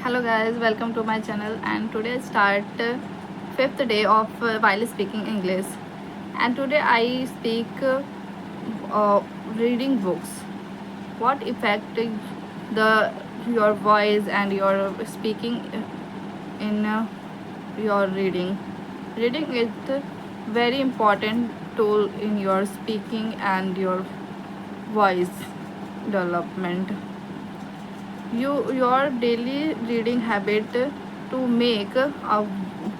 Hello guys, welcome to my channel. And today I start fifth day of while speaking English. And today I speak reading books. What effect the your voice and your speaking in your reading. Reading is a very important tool in your speaking and your voice development. Your daily reading habit to make a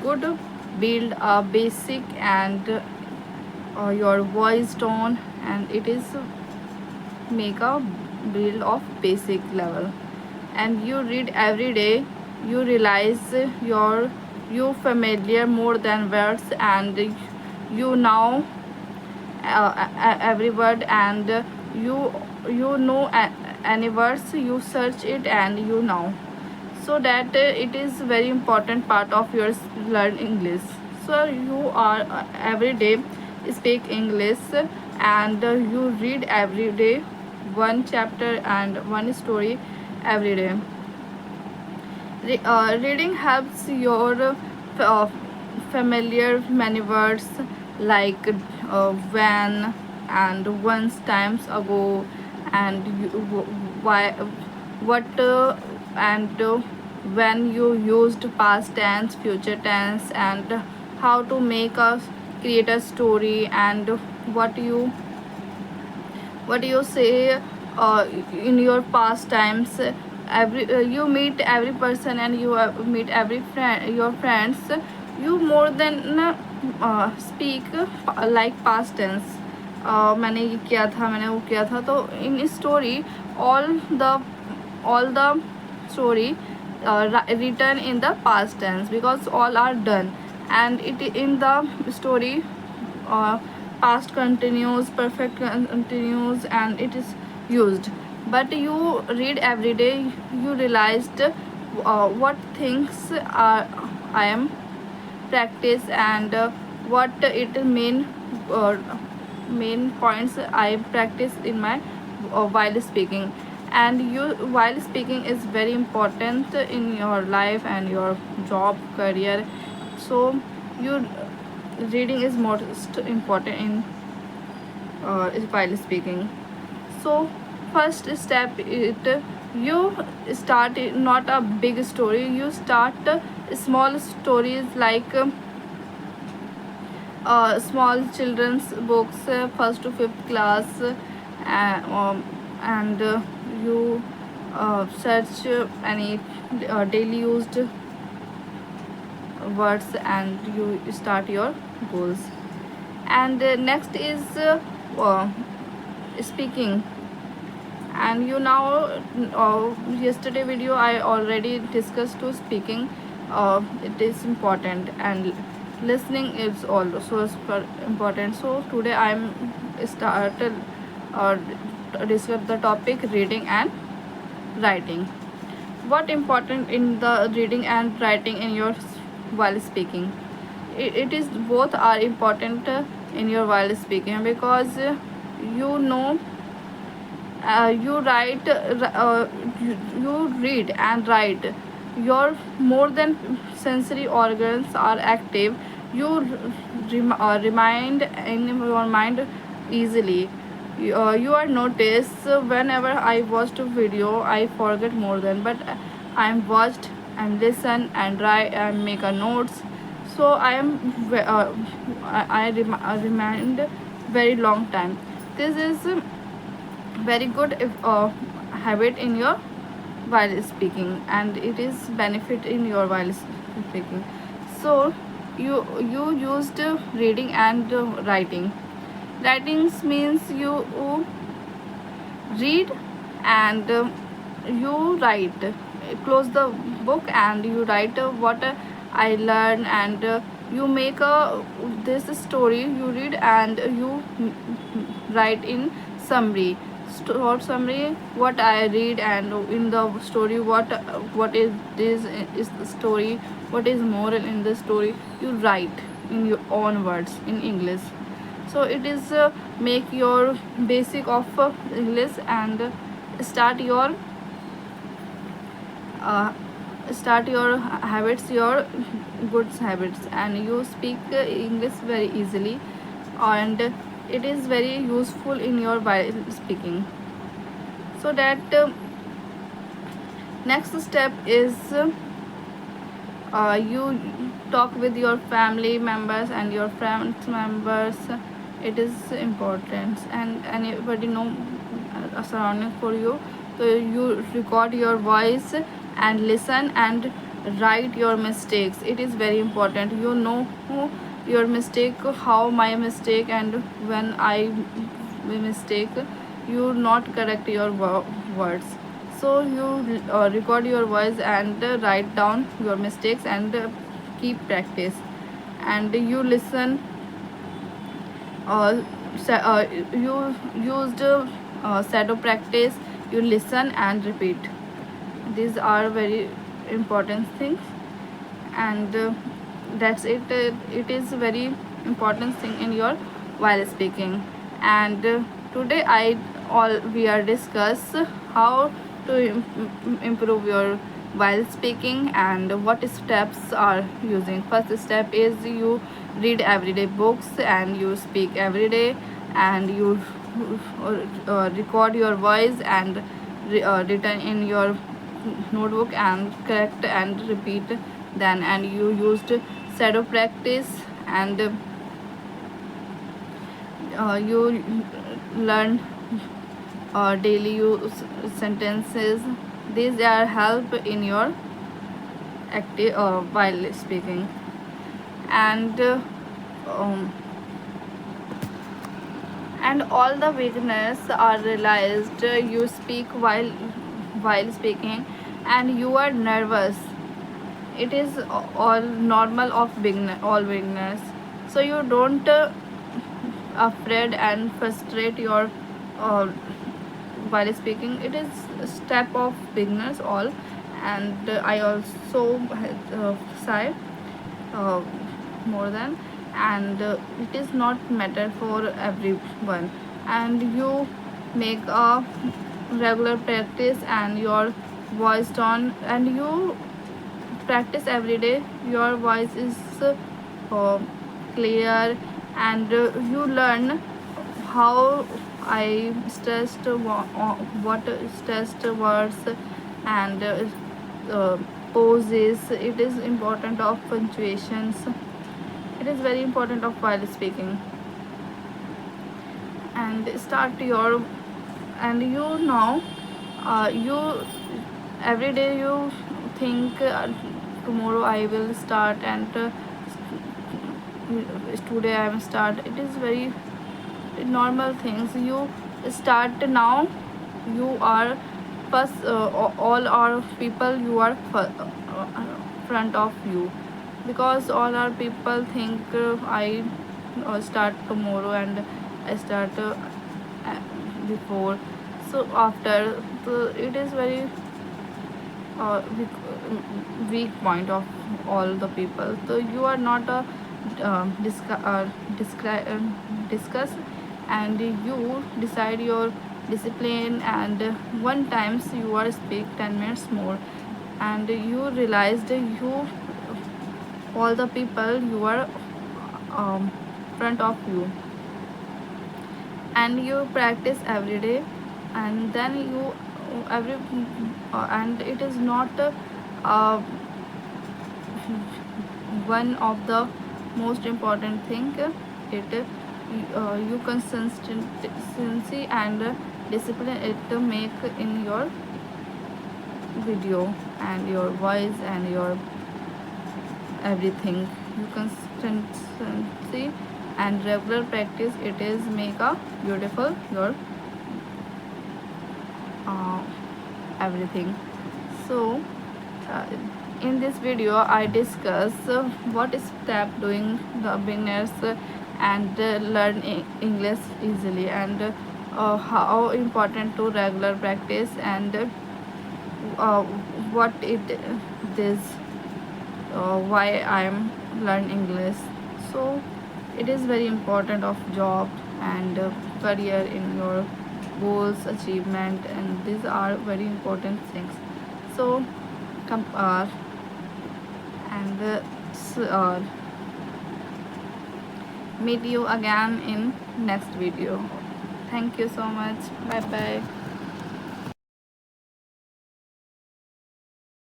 good build a basic and your voice tone, and it is make a build of basic level. And you read every day, you realize you familiar more than words, and you now every word, and you know any words, you search it and you know, so that it is very important part of your learn English. So you are every day speak English, and you read every day one chapter and one story every day. Reading helps your familiar many words like when and once times ago, and why, what, and when you used past tense, future tense, and how to make a create a story, and what you what you say in your past times. Every you meet every person, and you meet every friend your friends, you more than speak like past tense. मैंने ये किया था, मैंने वो किया था, तो in story all the story written in the past tense, because all are done, and it in the story uh, past continuous, perfect continuous, and it is used. But you read every day, you realized what things are I am practice, and what it uh, main points I practice in my while speaking. And you while speaking is very important in your life and your job career. So you reading is most important in while speaking. So first step it, you start not a big story, you start small stories like small children's books, first to fifth class, and you search any daily used words, and you start your goals. And next is speaking. And you now yesterday video I already discussed to speaking, it is important, and listening is also super important. So today I'm started uh, discuss the topic reading and writing. What important in the reading and writing in your while speaking? It is both are important in your while speaking, because you know you write you read and write, your more than sensory organs are active, you remind in your mind easily. You are noticed whenever I watched a video I forget more than, but I'm watched, I'm listen and write and make a notes. So I am I remind very long time. This is very good habit in your while speaking, and it is benefit in your while speaking. So you used reading and writing. Writings means you read, and you write, close the book and you write what I learned, and you make a this story, you read and you write in summary, short summary what I read, and in the story what is this is the story, what is moral in the story, you write in your own words in English. So it is make your basic of English, and start your uh, start your habits, your good habits, and you speak English very easily, and it is very useful in your while speaking. So that next step is you talk with your family members and your friends members. It is important, and anybody know surrounding for you. So you record your voice and listen and write your mistakes. It is very important. You know your mistake, how my mistake, and when I mistake, you not correct your words. So you record your voice and write down your mistakes, and keep practice. And you listen, uh, you used shadow practice, you listen and repeat. These are very important things. And that's it. It is very important thing in your while speaking. And today I all we are discuss how to improve your while speaking, and what steps are using. First step is you read everyday books, and you speak every day, and you record your voice and written in your notebook, and correct and repeat then. And you used shadow practice, and you learn daily use sentences. These are help in your active while speaking. And um, and all the beginners are realized you speak while speaking and you are nervous. It is all normal of beginner, all beginners. So you don't afraid and frustrate your uh, while speaking. It is a step of beginners all. And I also say uh, more than. And it is not matter for everyone. And you make a regular practice and your voice tone, and you practice every day, your voice is uh, clear. And you learn how I stressed what stressed words, and poses. It is important of punctuations. It is very important of while speaking. And start your. And you know, you every day you think tomorrow I will start, and today I will start. It is very normal things. You start now. You are first, all our people, you are front of you, because all our people think I start tomorrow, and I start uh, before. So after, so it is very weak point of all the people. So you are not a discuss, and you decide your discipline. And one times you are speak 10 minutes more, and you realized you all the people you are um, front of you. And you practice every day. And then you every and it is not one of the most important thing. It you consistency and discipline it to make in your video and your voice and your everything. You consistency and regular practice, it is make a beautiful your uh, everything. So uh, in this video I discuss what step doing the beginners and learn English easily, and how important to regular practice, and uh, what it is, why I am learn English. So it is very important of job and career in your goals achievement, and these are very important things. So com- uh, and meet you again in next video. Thank you so much. Bye bye.